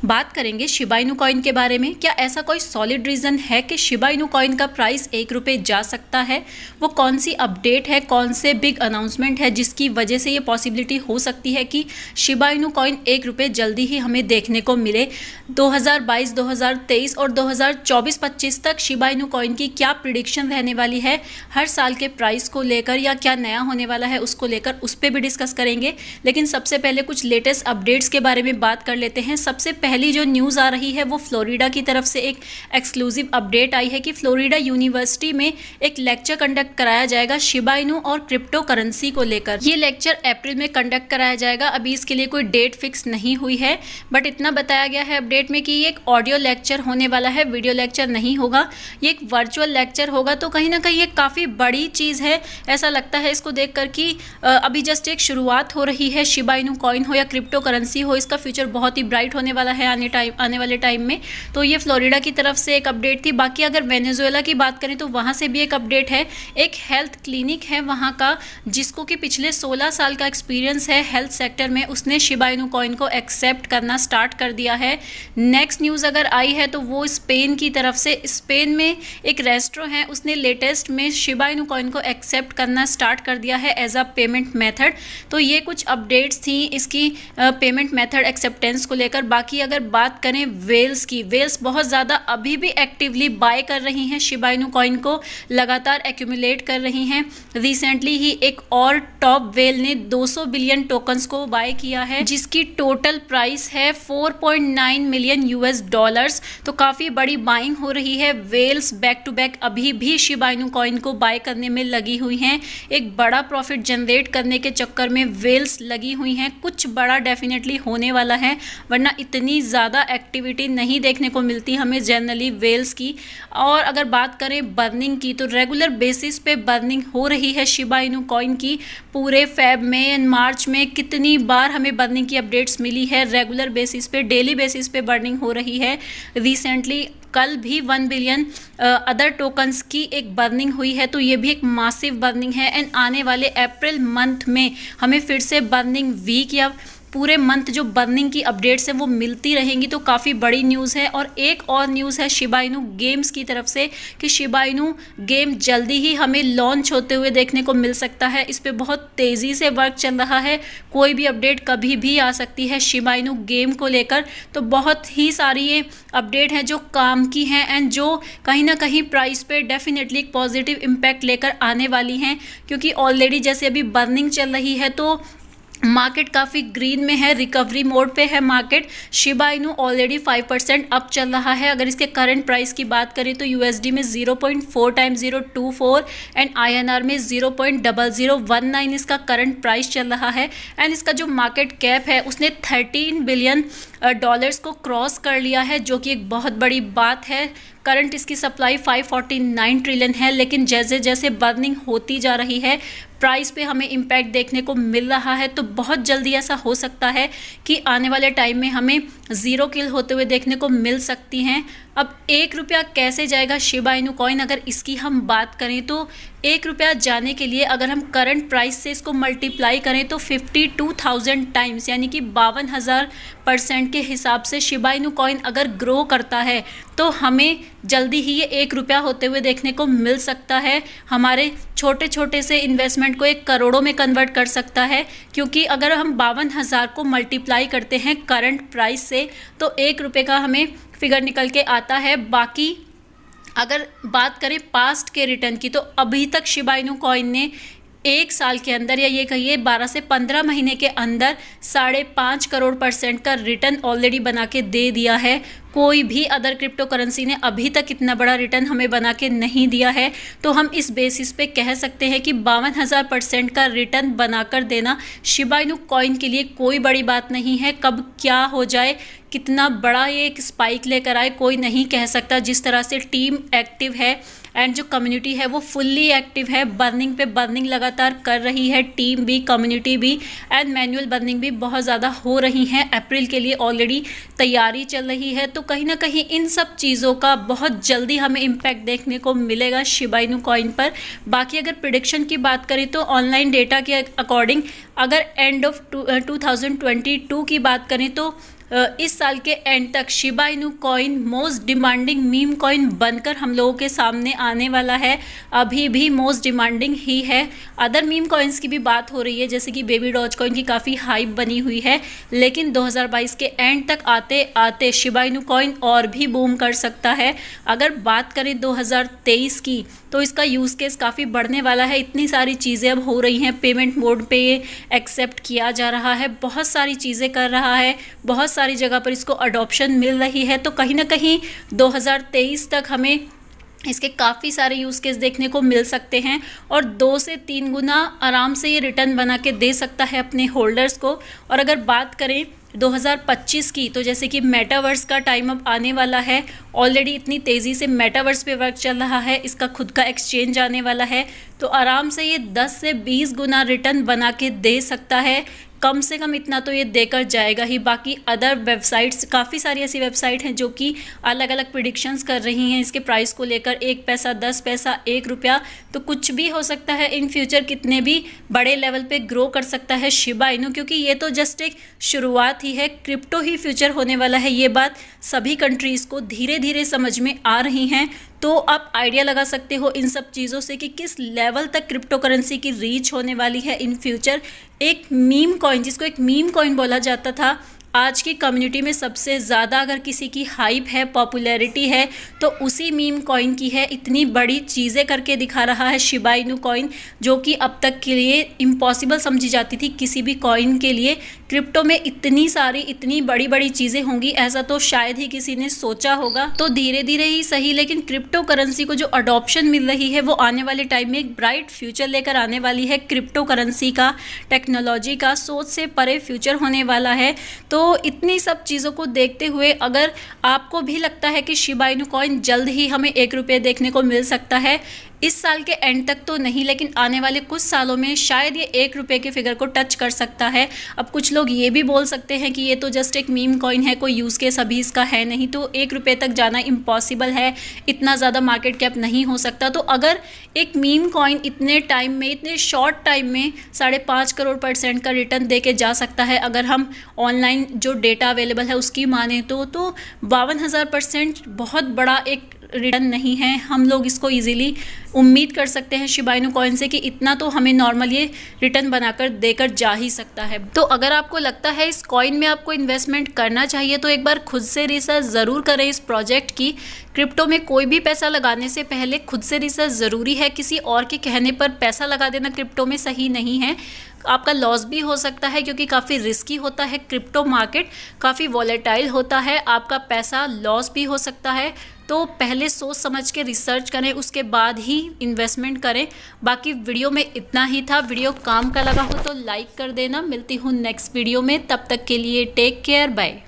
बात करेंगे Shiba Inu coin के बारे में। क्या ऐसा कोई सॉलिड रीज़न है कि शिबा इनू कॉइन का प्राइस 1 रुपये जा सकता है? वो कौन सी अपडेट है, कौन से बिग अनाउंसमेंट है जिसकी वजह से ये पॉसिबिलिटी हो सकती है कि शिबा इनू कॉइन 1 रुपये जल्दी ही हमें देखने को मिले? 2022, 2023 और 2024-25 तक शिबा इनू कॉइन की क्या प्रिडिक्शन रहने वाली है हर साल के प्राइस को लेकर, या क्या नया होने वाला है उसको लेकर, उस पर भी डिस्कस करेंगे। लेकिन सबसे पहले कुछ लेटेस्ट अपडेट्स के बारे में बात कर लेते हैं। सबसे पहली जो न्यूज़ आ रही है वो फ्लोरिडा की तरफ से एक एक्सक्लूसिव अपडेट आई है कि फ्लोरिडा यूनिवर्सिटी में एक लेक्चर कंडक्ट कराया जाएगा शिबा इनू और क्रिप्टो करेंसी को लेकर। ये लेक्चर अप्रैल में कंडक्ट कराया जाएगा। अभी इसके लिए कोई डेट फिक्स नहीं हुई है, बट इतना बताया गया है अपडेट में कि ये एक ऑडियो लेक्चर होने वाला है, वीडियो लेक्चर नहीं होगा। ये एक वर्चुअल लेक्चर होगा, तो कहीं ना कहीं ये काफ़ी बड़ी चीज़ है। ऐसा लगता है इसको देखकर कि अभी जस्ट एक शुरुआत हो रही है। शिबा इनू कॉइन हो या क्रिप्टो करेंसी हो, इसका फ्यूचर बहुत ही ब्राइट होने वाला है आने वाले टाइम में। तो ये फ्लोरिडा की तरफ से एक अपडेट थी। बाकी अगर वेनेजुएला की बात करें तो वहाँ से भी एक अपडेट है। एक हेल्थ क्लिनिक है वहाँ का, जिसको कि पिछले 16 साल का एक्सपीरियंस है हेल्थ सेक्टर में, उसने शिबा इनू कॉइन को एक्सेप्ट करना स्टार्ट कर दिया है। नेक्स्ट न्यूज़ अगर आई है तो वो स्पेन की तरफ से। स्पेन में एक रेस्टोरेंट है, उसने लेटेस्ट में शिबा इनू कॉइन को एक्सेप्ट करना स्टार्ट कर दिया है एज अ पेमेंट मेथड। तो ये कुछ अपडेट्स थी इसकी पेमेंट मेथड एक्सेप्टेंस को लेकर। बाकी अगर बात करें वेल्स की, वेल्स बहुत ज़्यादा अभी भी एक्टिवली बाय कर रही हैं शिबा इनू कॉइन को, लगातार एक्यूमुलेट कर रही हैं। रिसेंटली ही एक और टॉप वेल ने 200 बिलियन टोकन्स को बाय किया है, जिसकी टोटल प्राइस है $4.9 मिलियन। तो काफ़ी बड़ी बाइंग हो रही है। वेल्स बैक टू बैक अभी भी शिबा इनू कॉइन को बाय करने में लगी हुई हैं। एक बड़ा प्रॉफिट जनरेट करने के चक्कर में वेल्स लगी हुई हैं। कुछ बड़ा डेफिनेटली होने वाला है, वरना इतनी ज़्यादा एक्टिविटी नहीं देखने को मिलती हमें जनरली वेल्स की। और अगर बात करें बर्निंग की, तो रेगुलर बेसिस पे बर्निंग हो रही है शिबा इनू कॉइन की। पूरे फेब में एंड मार्च में कितनी बार हमें बर्निंग की अपडेट्स मिली है। रेगुलर बेसिस पे, डेली बेसिस पे बर्निंग हो रही है। रिसेंटली कल भी 1 बिलियन अदर टोकन्स की एक बर्निंग हुई है, तो ये भी एक मासिव बर्निंग है। एंड आने वाले अप्रैल मंथ में हमें फिर से बर्निंग वीक या पूरे मंथ जो बर्निंग की अपडेट्स हैं वो मिलती रहेंगी। तो काफ़ी बड़ी न्यूज़ है। और एक और न्यूज़ है शिबा इनू गेम्स की तरफ से कि शिबा इनू गेम जल्दी ही हमें लॉन्च होते हुए देखने को मिल सकता है। इस पर बहुत तेज़ी से वर्क चल रहा है। कोई भी अपडेट कभी भी आ सकती है शिबा इनू गेम को लेकर। तो बहुत ही सारी ये अपडेट हैं जो काम की हैं एंड जो कहीं ना कहीं प्राइस पे डेफिनेटली एक पॉजिटिव इम्पैक्ट लेकर आने वाली हैं, क्योंकि ऑलरेडी जैसे अभी बर्निंग चल रही है तो मार्केट काफ़ी ग्रीन में है, रिकवरी मोड पे है market. Shiba Inu already 5% up चल रहा है। अगर इसके करंट प्राइस की बात करें तो यूएसडी में 0.4 टाइम्स 024 एंड INR में 0.0019 इसका करंट प्राइस चल रहा है। एंड इसका जो मार्केट कैप है उसने $13 बिलियन को क्रॉस कर लिया है, जो कि एक बहुत बड़ी बात है। करंट इसकी सप्लाई 549 ट्रिलियन है, लेकिन जैसे जैसे बर्निंग होती जा रही है प्राइस पे हमें इम्पैक्ट देखने को मिल रहा है। तो बहुत जल्दी ऐसा हो सकता है कि आने वाले टाइम में हमें ज़ीरो किल होते हुए देखने को मिल सकती हैं। अब 1 रुपया कैसे जाएगा शिबा इनू कॉइन, अगर इसकी हम बात करें तो 1 रुपया जाने के लिए अगर हम करंट प्राइस से इसको मल्टीप्लाई करें तो 52,000 टाइम्स, यानी कि 52,000% के हिसाब से शिबा इनू कॉइन अगर ग्रो करता है तो हमें जल्दी ही ये 1 रुपया होते हुए देखने को मिल सकता है। हमारे छोटे छोटे से इन्वेस्टमेंट को 1 करोड़ों में कन्वर्ट कर सकता है, क्योंकि अगर हम 52,000 को मल्टीप्लाई करते हैं करंट प्राइस से तो 1 रुपये का हमें फिगर निकल के आता है। बाकी अगर बात करें पास्ट के रिटर्न की, तो अभी तक शिबा इनू कॉइन ने 1 साल के अंदर, या ये कहिए 12 से 15 महीने के अंदर 5.5 करोड़% का रिटर्न ऑलरेडी बना के दे दिया है। कोई भी अदर क्रिप्टो करेंसी ने अभी तक इतना बड़ा रिटर्न हमें बना के नहीं दिया है। तो हम इस बेसिस पे कह सकते हैं कि 52,000% का रिटर्न बनाकर देना शिबा इनू कॉइन के लिए कोई बड़ी बात नहीं है। कब क्या हो जाए, कितना बड़ा ये एक स्पाइक लेकर आए, कोई नहीं कह सकता। जिस तरह से टीम एक्टिव है एंड जो कम्युनिटी है वो फुल्ली एक्टिव है, बर्निंग पे बर्निंग लगातार कर रही है, टीम भी, कम्युनिटी भी एंड मैनुअल बर्निंग भी बहुत ज़्यादा हो रही हैं। अप्रैल के लिए ऑलरेडी तैयारी चल रही है। तो कहीं ना कहीं इन सब चीज़ों का बहुत जल्दी हमें इम्पैक्ट देखने को मिलेगा शिबा इनू कॉइन पर। बाकी अगर प्रिडिक्शन की बात करें तो ऑनलाइन डेटा के अकॉर्डिंग अगर एंड ऑफ 2022 की बात करें तो इस साल के एंड तक Shiba Inu coin most demanding meme coin बनकर हम लोगों के सामने आने वाला है। अभी भी मोस्ट डिमांडिंग ही है। अदर मीम कॉइन्स की भी बात हो रही है, जैसे कि बेबी डॉज कॉइन की काफ़ी हाइप बनी हुई है, लेकिन 2022 के एंड तक आते आते शिबा इनू कॉइन और भी बूम कर सकता है। अगर बात करें 2023 की, तो इसका यूज़ केस काफ़ी बढ़ने वाला है। इतनी सारी चीज़ें अब हो रही हैं, पेमेंट मोड पे ये एक्सेप्ट किया जा रहा है, बहुत सारी चीज़ें कर रहा है, बहुत सारी जगह पर इसको अडॉप्शन मिल रही है। तो कहीं ना कहीं 2023 तक हमें इसके काफ़ी सारे यूज़ केस देखने को मिल सकते हैं और 2 से 3 गुना आराम से ये रिटर्न बना के दे सकता है अपने होल्डर्स को। और अगर बात करें 2025 की, तो जैसे कि मेटावर्स का टाइम अब आने वाला है। ऑलरेडी इतनी तेज़ी से मेटावर्स पे वर्क चल रहा है, इसका खुद का एक्सचेंज आने वाला है, तो आराम से ये 10 से 20 गुना रिटर्न बना के दे सकता है। कम से कम इतना तो ये देकर जाएगा ही। बाकी अदर वेबसाइट्स, काफ़ी सारी ऐसी वेबसाइट हैं जो कि अलग अलग प्रिडिक्शंस कर रही हैं इसके प्राइस को लेकर, 1 पैसा, 10 पैसा, 1 रुपया, तो कुछ भी हो सकता है इन फ्यूचर। कितने भी बड़े लेवल पे ग्रो कर सकता है शिबा इनू, क्योंकि ये तो जस्ट एक शुरुआत ही है। क्रिप्टो ही फ्यूचर होने वाला है, ये बात सभी कंट्रीज़ को धीरे धीरे समझ में आ रही हैं। तो आप आइडिया लगा सकते हो इन सब चीज़ों से कि किस लेवल तक क्रिप्टो करेंसी की रीच होने वाली है इन फ्यूचर। एक मीम कॉइन, जिसको एक मीम कॉइन बोला जाता था, आज की कम्युनिटी में सबसे ज़्यादा अगर किसी की हाइप है, पॉपुलैरिटी है, तो उसी मीम कॉइन की है। इतनी बड़ी चीज़ें करके दिखा रहा है शिबा इनू कॉइन, जो कि अब तक के लिए इम्पॉसिबल समझी जाती थी किसी भी कॉइन के लिए। क्रिप्टो में इतनी सारी, इतनी बड़ी बड़ी चीज़ें होंगी, ऐसा तो शायद ही किसी ने सोचा होगा। तो धीरे धीरे ही सही, लेकिन क्रिप्टो करेंसी को जो अडॉप्शन मिल रही है, वो आने वाले टाइम में एक ब्राइट फ्यूचर लेकर आने वाली है। क्रिप्टो करेंसी का, टेक्नोलॉजी का सोच से परे फ्यूचर होने वाला है। तो इतनी सब चीज़ों को देखते हुए अगर आपको भी लगता है कि शिबा इनू कॉइन जल्द ही हमें 1 रुपये देखने को मिल सकता है, इस साल के एंड तक तो नहीं, लेकिन आने वाले कुछ सालों में शायद ये 1 रुपये के फिगर को टच कर सकता है। अब कुछ लोग ये भी बोल सकते हैं कि ये तो जस्ट एक मीम कॉइन है, कोई यूज़ केस अभी इसका है नहीं, तो 1 रुपये तक जाना इम्पॉसिबल है, इतना ज़्यादा मार्केट कैप नहीं हो सकता। तो अगर एक मीम कॉइन इतने टाइम में, इतने शॉर्ट टाइम में 5.5 करोड़% का रिटर्न दे के जा सकता है, अगर हम ऑनलाइन जो डेटा अवेलेबल है उसकी माने तो 52,000% बहुत बड़ा एक रिटर्न नहीं है। हम लोग इसको इजीली उम्मीद कर सकते हैं शिबा इनू कॉइन से कि इतना तो हमें नॉर्मल ये रिटर्न बनाकर देकर जा ही सकता है। तो अगर आपको लगता है इस कॉइन में आपको इन्वेस्टमेंट करना चाहिए, तो एक बार खुद से रिसर्च ज़रूर करें इस प्रोजेक्ट की। क्रिप्टो में कोई भी पैसा लगाने से पहले खुद से रिसर्च ज़रूरी है। किसी और के कहने पर पैसा लगा देना क्रिप्टो में सही नहीं है, आपका लॉस भी हो सकता है, क्योंकि काफ़ी रिस्की होता है क्रिप्टो मार्केट, काफ़ी वॉलेटाइल होता है, आपका पैसा लॉस भी हो सकता है। तो पहले सोच समझ के रिसर्च करें, उसके बाद ही इन्वेस्टमेंट करें। बाकी वीडियो में इतना ही था। वीडियो काम का लगा हो तो लाइक कर देना। मिलती हूँ नेक्स्ट वीडियो में, तब तक के लिए टेक केयर, बाय।